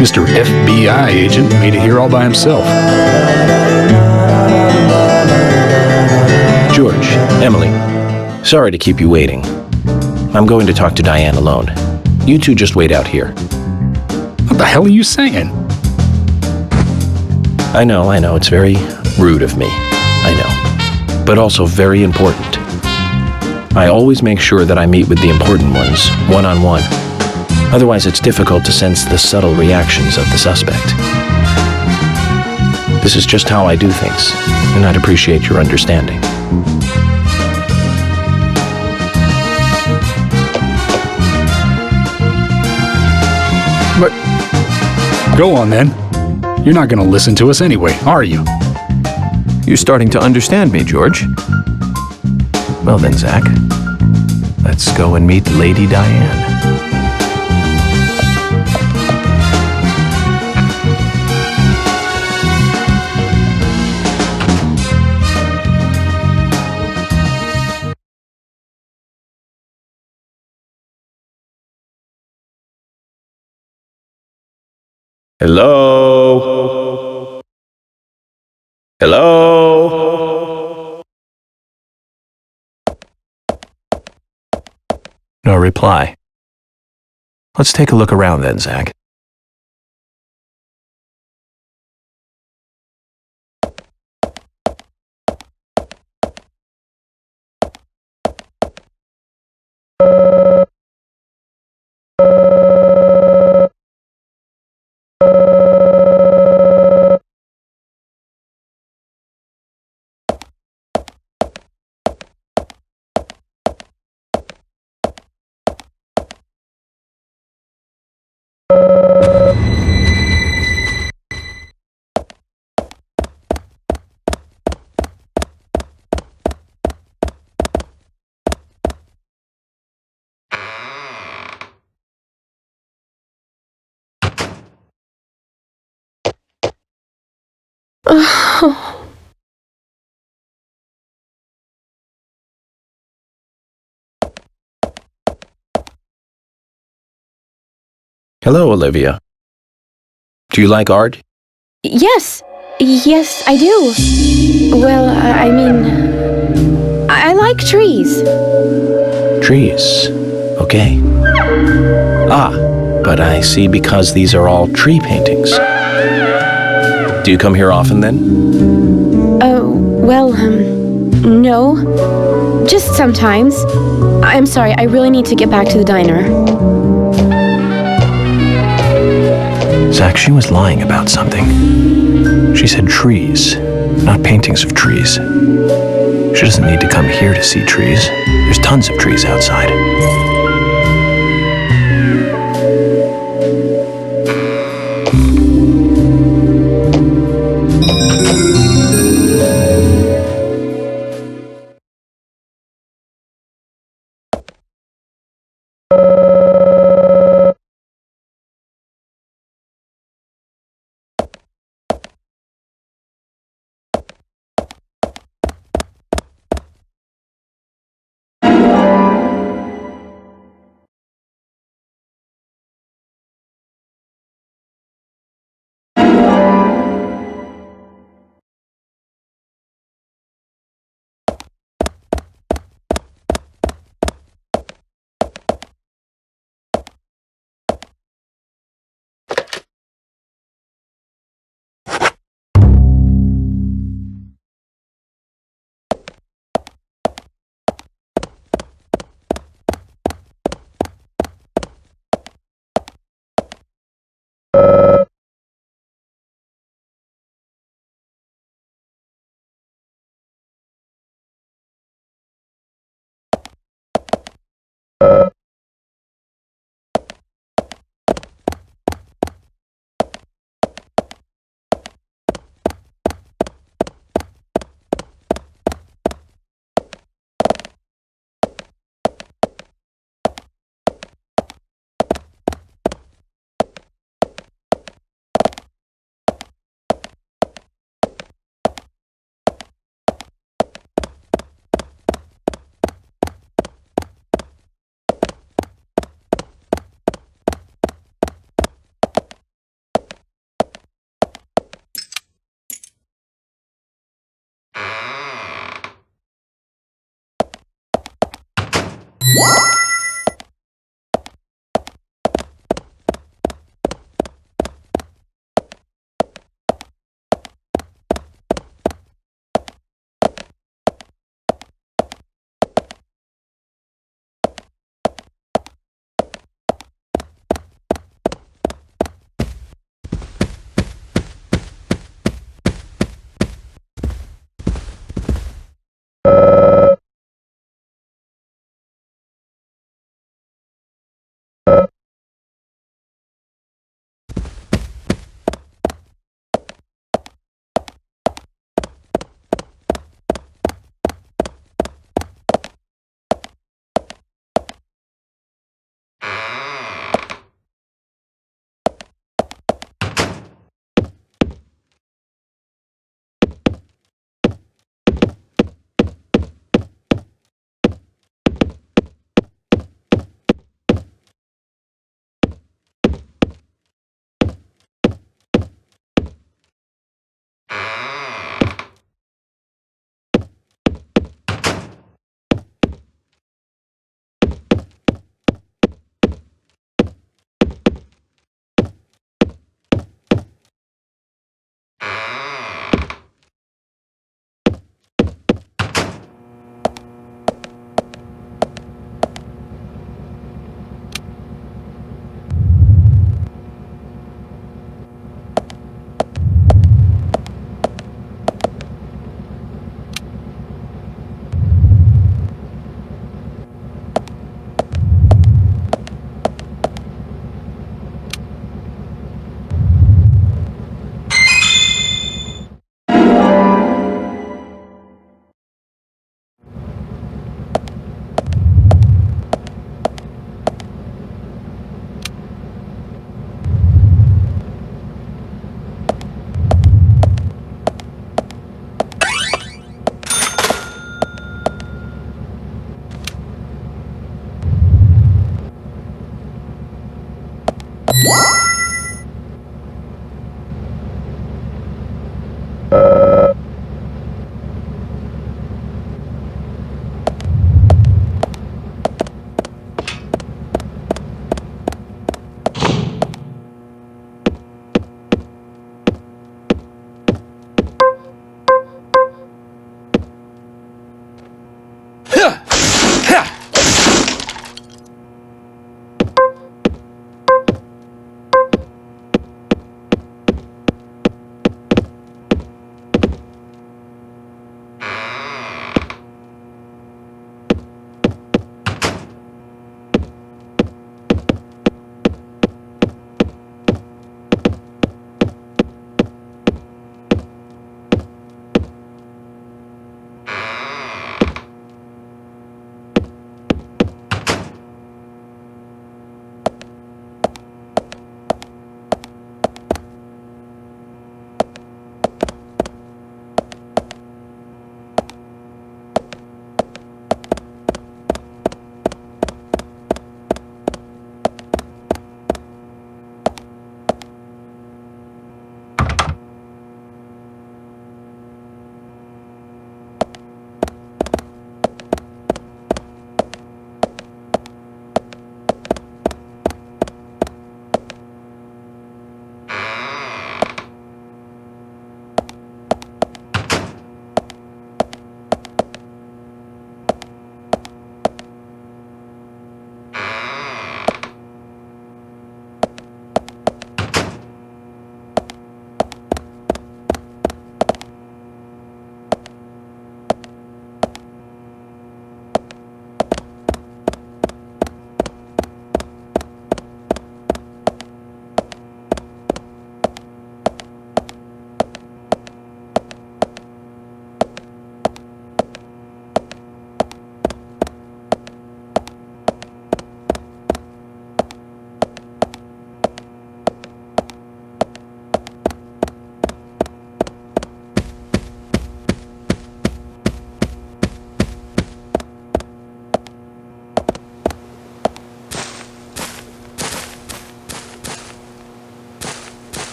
Mr. FBI agent made it here all by himself. George, Emily, sorry to keep you waiting. I'm going to talk to Diane alone. You two just wait out here. What the hell are you saying? I know, it's very rude of me. I know. But also very important. I always make sure that I meet with the important ones, one-on-one. Otherwise, it's difficult to sense the subtle reactions of the suspect. This is just how I do things, and I'd appreciate your understanding. But go on then. You're not going to listen to us anyway, are you? You're starting to understand me, George. Well then, Zach, let's go and meet Lady Diane. Hello? Hello? No reply. Let's take a look around then, Zach. Hello, Olivia. Do you like art? Yes, I do. Well, I mean, I like trees. Trees. Okay. Ah, but I see because these are all tree paintings. Do you come here often then? No. Just sometimes. I'm sorry, I really need to get back to the diner. Zach, she was lying about something. She said trees, not paintings of trees. She doesn't need to come here to see trees. There's tons of trees outside.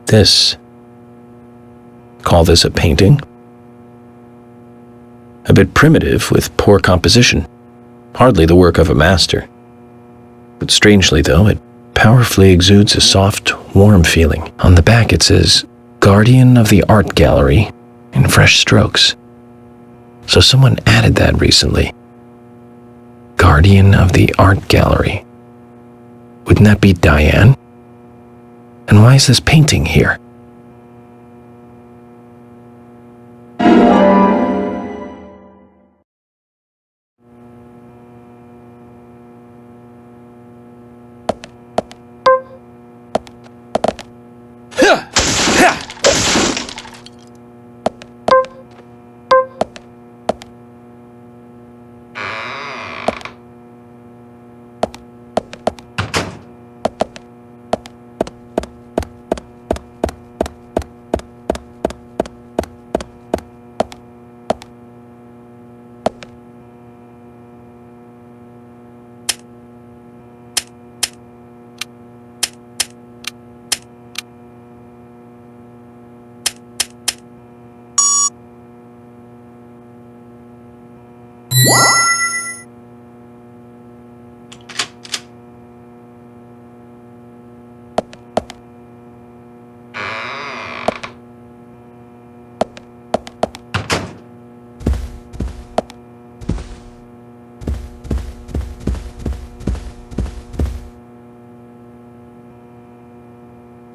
This. Call this a painting? A bit primitive with poor composition. Hardly the work of a master. But strangely, though, it powerfully exudes a soft, warm feeling. On the back it says, Guardian of the Art Gallery, in fresh strokes. So someone added that recently. Guardian of the Art Gallery. Wouldn't that be Diane? And why is this painting here?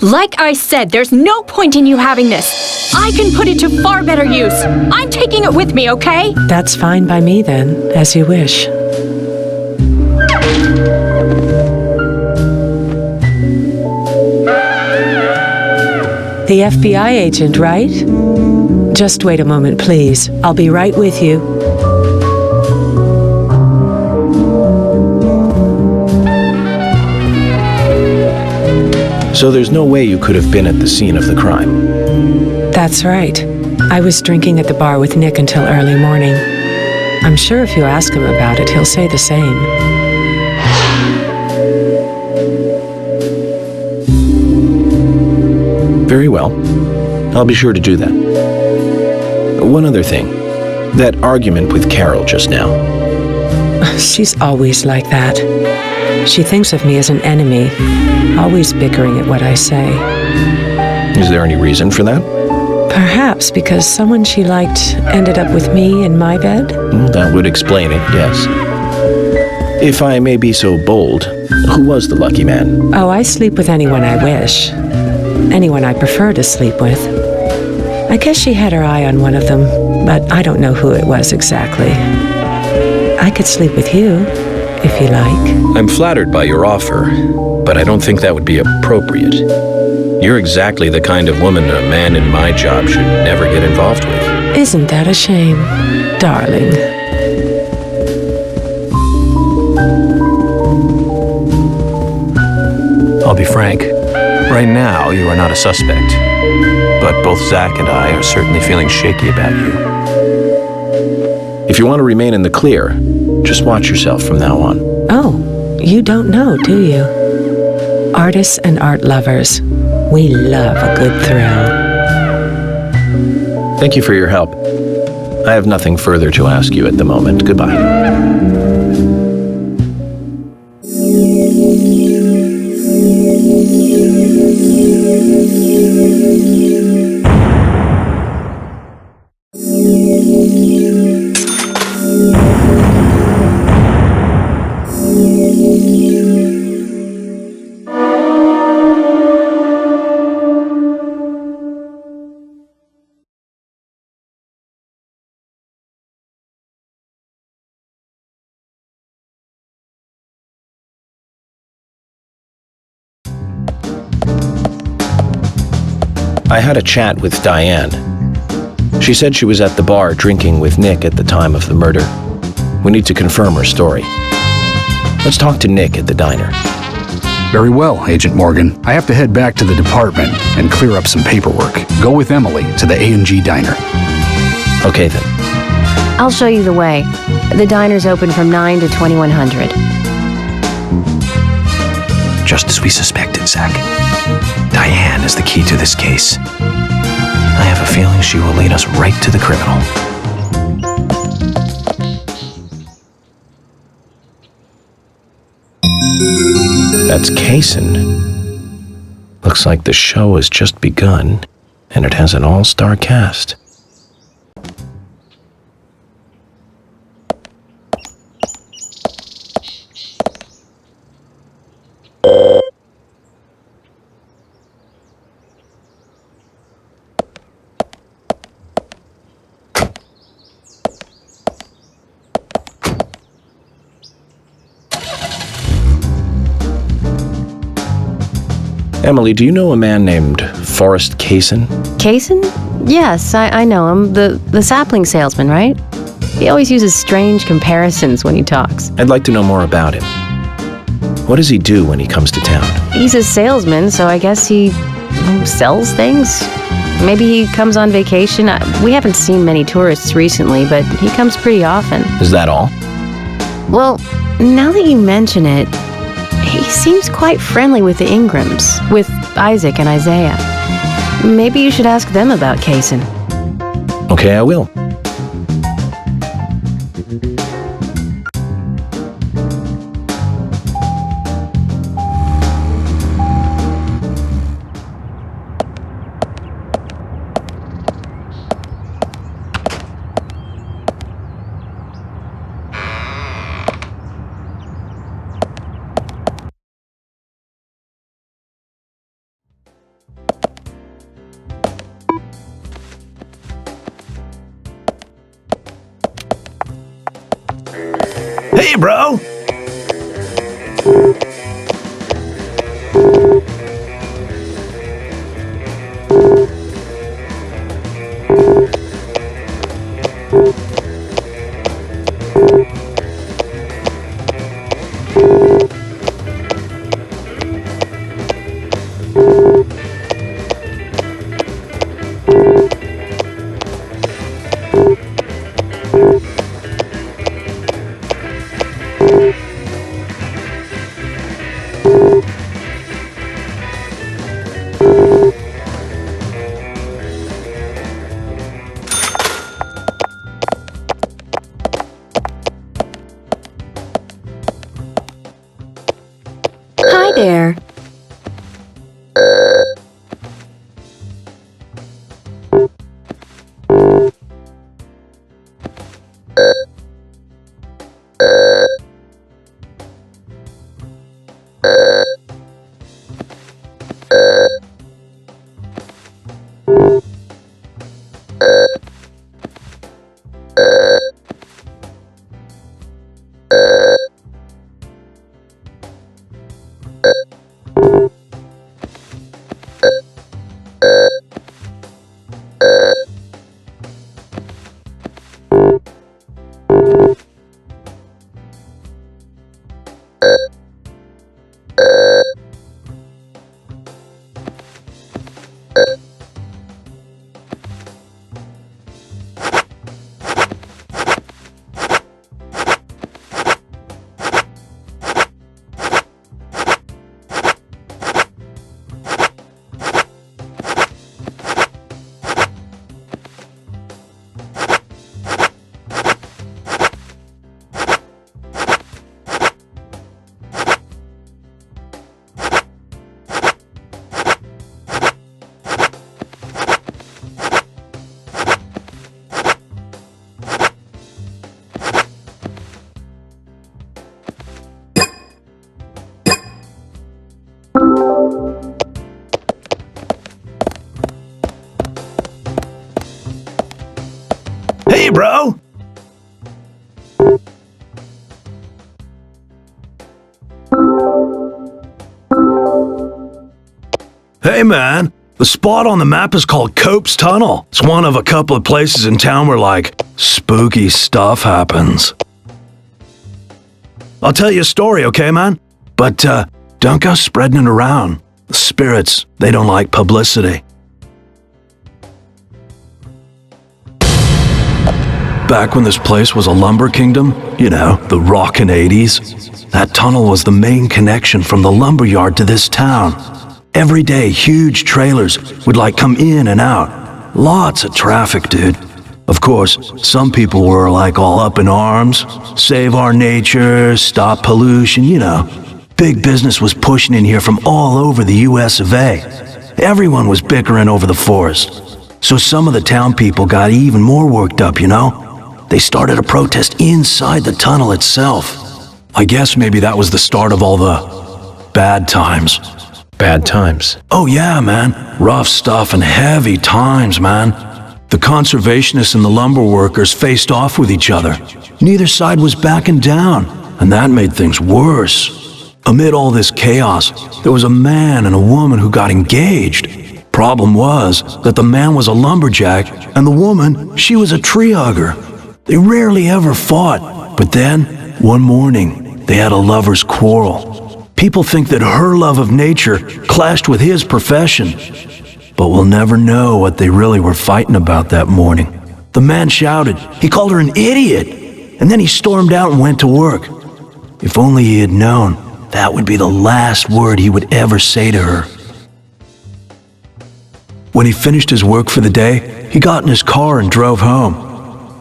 Like I said, there's no point in you having this. I can put it to far better use. I'm taking it with me, okay? That's fine by me then, as you wish. The FBI agent, right? Just wait a moment, please. I'll be right with you. So there's no way you could have been at the scene of the crime. That's right. I was drinking at the bar with Nick until early morning. I'm sure if you ask him about it, he'll say the same. Very well. I'll be sure to do that. One other thing. That argument with Carol just now. She's always like that. She thinks of me as an enemy, always bickering at what I say. Is there any reason for that? Perhaps because someone she liked ended up with me in my bed? That would explain it, yes. If I may be so bold, who was the lucky man? Oh, I sleep with anyone I wish. Anyone I prefer to sleep with. I guess she had her eye on one of them, but I don't know who it was exactly. I could sleep with you, if you like. I'm flattered by your offer, but I don't think that would be appropriate. You're exactly the kind of woman a man in my job should never get involved with. Isn't that a shame, darling? I'll be frank. Right now, you are not a suspect. But both Zach and I are certainly feeling shaky about you. If you want to remain in the clear, just watch yourself from now on. Oh, you don't know, do you? Artists and art lovers, we love a good thrill. Thank you for your help. I have nothing further to ask you at the moment. Goodbye. I had a chat with Diane. She said she was at the bar drinking with Nick at the time of the murder. We need to confirm her story. Let's talk to Nick at the diner. Very well, Agent Morgan. I have to head back to the department and clear up some paperwork. Go with Emily to the A&G diner. Okay then. I'll show you the way. The diner's open from 9 to 2100. Just as we suspected, Zach. Diane is the key to this case. I have a feeling she will lead us right to the criminal. That's Kaysen. Looks like the show has just begun, and it has an all-star cast. Emily, do you know a man named Forrest Kaysen? Kaysen? Yes, I know him. The sapling salesman, right? He always uses strange comparisons when he talks. I'd like to know more about him. What does he do when he comes to town? He's a salesman, so I guess he sells things? Maybe he comes on vacation. We haven't seen many tourists recently, but he comes pretty often. Is that all? Well, now that you mention it, he seems quite friendly with the Ingrams, with Isaac and Isaiah. Maybe you should ask them about Kaysen. Okay, I will. Hey, bro! Hi there. Hey, bro! Hey, man. The spot on the map is called Cope's Tunnel. It's one of a couple of places in town where, like, spooky stuff happens. I'll tell you a story, okay, man? But, don't go spreading it around. The spirits, they don't like publicity. Back when this place was a lumber kingdom, you know, the rockin' 80s, that tunnel was the main connection from the lumber yard to this town. Every day, huge trailers would come in and out. Lots of traffic, dude. Of course, some people were all up in arms. Save our nature, stop pollution, Big business was pushing in here from all over the US of A. Everyone was bickering over the forest. So some of the town people got even more worked up, They started a protest inside the tunnel itself. I guess maybe that was the start of all the bad times. Bad times. Oh yeah, man. Rough stuff and heavy times, man. The conservationists and the lumber workers faced off with each other. Neither side was backing down, and that made things worse. Amid all this chaos, there was a man and a woman who got engaged. Problem was that the man was a lumberjack, and the woman, she was a tree hugger. They rarely ever fought, but then, one morning, they had a lover's quarrel. People think that her love of nature clashed with his profession, but we'll never know what they really were fighting about that morning. The man shouted, he called her an idiot, and then he stormed out and went to work. If only he had known, that would be the last word he would ever say to her. When he finished his work for the day, he got in his car and drove home.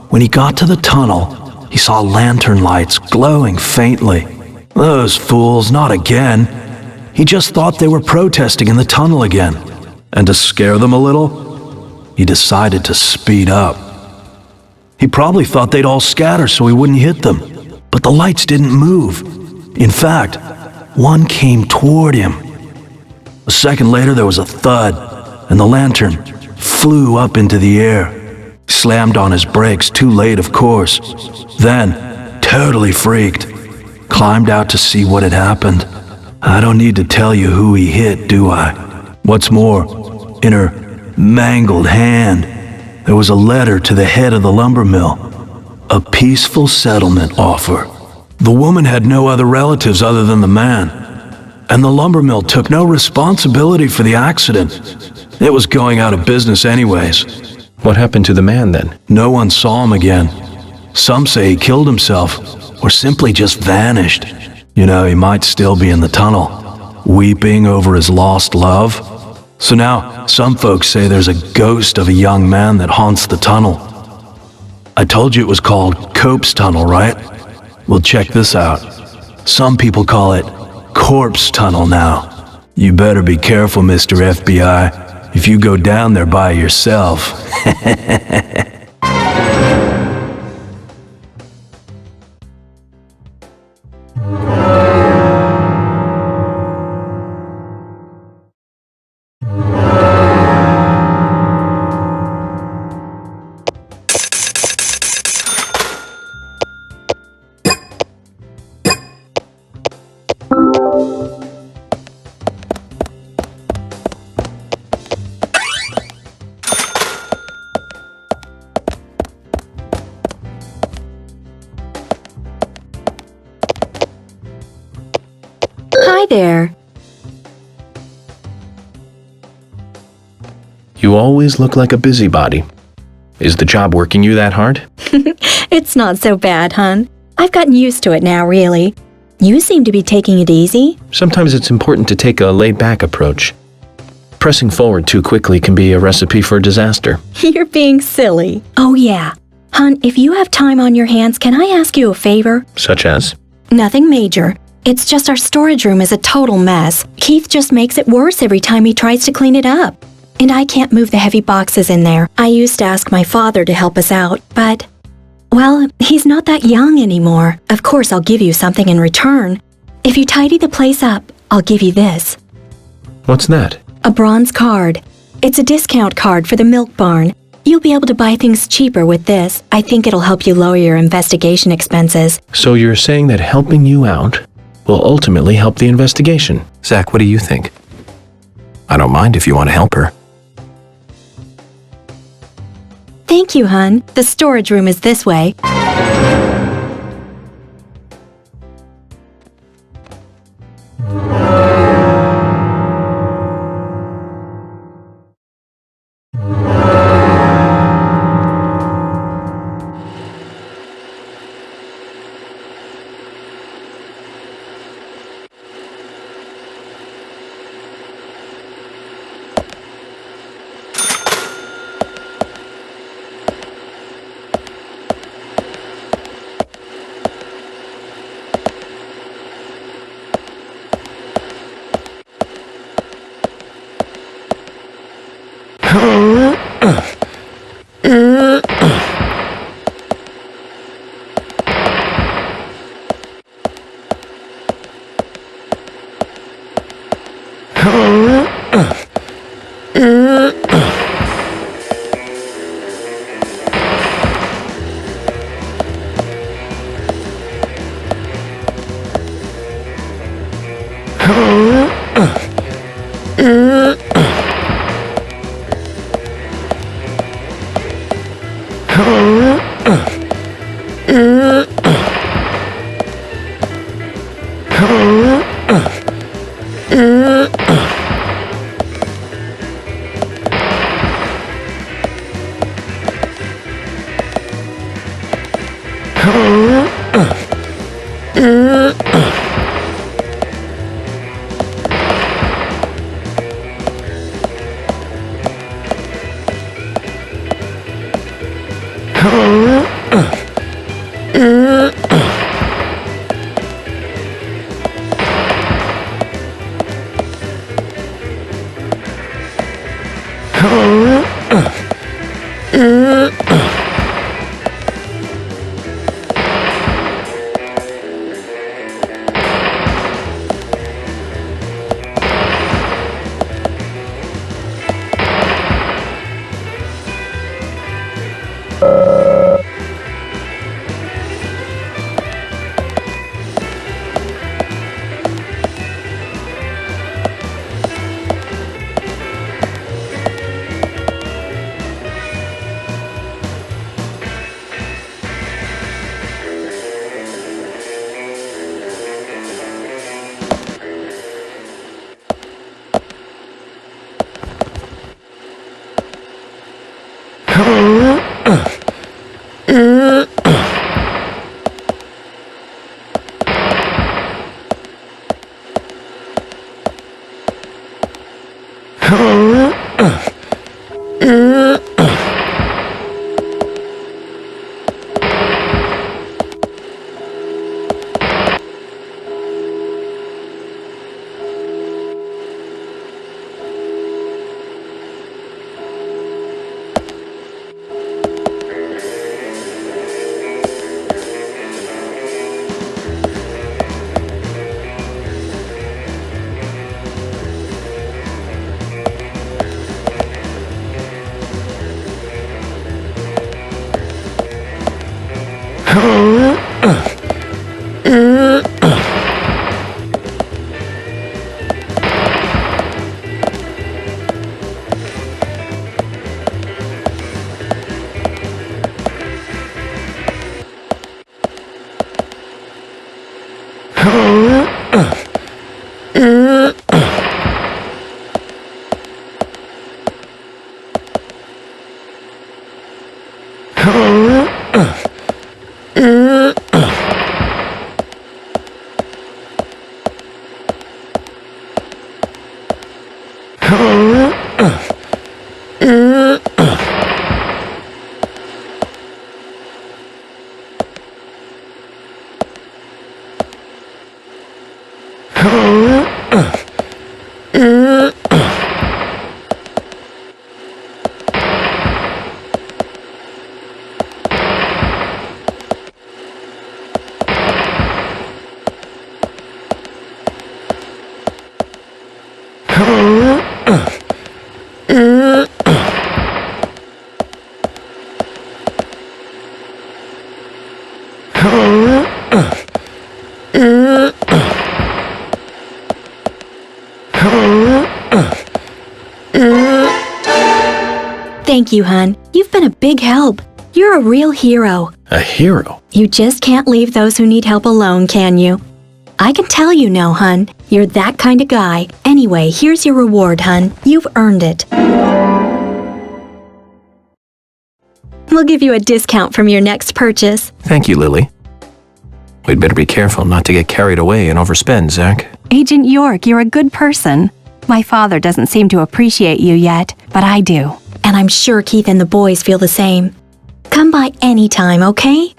When he got to the tunnel, he saw lantern lights glowing faintly. Those fools, not again. He just thought they were protesting in the tunnel again. And to scare them a little, he decided to speed up. He probably thought they'd all scatter so he wouldn't hit them. But the lights didn't move. In fact, one came toward him. A second later, there was a thud, and the lantern flew up into the air. He slammed on his brakes, too late, of course. Then, totally freaked, climbed out to see what had happened. I don't need to tell you who he hit, do I? What's more, in her mangled hand, there was a letter to the head of the lumber mill, a peaceful settlement offer. The woman had no other relatives other than the man, and the lumber mill took no responsibility for the accident. It was going out of business anyways. What happened to the man then? No one saw him again. Some say he killed himself, or simply just vanished. He might still be in the tunnel, weeping over his lost love. So now, some folks say there's a ghost of a young man that haunts the tunnel. I told you it was called Cope's Tunnel, right? Well, check this out. Some people call it Corpse Tunnel now. You better be careful, Mr. FBI, if you go down there by yourself. Hi there. You always look like a busybody. Is the job working you that hard? It's not so bad, hon. I've gotten used to it now, really. You seem to be taking it easy. Sometimes it's important to take a laid-back approach. Pressing forward too quickly can be a recipe for disaster. You're being silly. Oh, yeah. Hon, if you have time on your hands, can I ask you a favor? Such as? Nothing major. It's just our storage room is a total mess. Keith just makes it worse every time he tries to clean it up. And I can't move the heavy boxes in there. I used to ask my father to help us out, but... well, he's not that young anymore. Of course, I'll give you something in return. If you tidy the place up, I'll give you this. What's that? A bronze card. It's a discount card for the milk barn. You'll be able to buy things cheaper with this. I think it'll help you lower your investigation expenses. So you're saying that helping you out will ultimately help the investigation? Zach, what do you think? I don't mind if you want to help her. Thank you, hon. The storage room is this way. Thank you, hon. You've been a big help. You're a real hero. A hero? You just can't leave those who need help alone, can you? I can tell you no, hun. You're that kind of guy. Anyway, here's your reward, hun. You've earned it. We'll give you a discount from your next purchase. Thank you, Lily. We'd better be careful not to get carried away and overspend, Zach. Agent York, you're a good person. My father doesn't seem to appreciate you yet, but I do. And I'm sure Keith and the boys feel the same. Come by anytime, okay?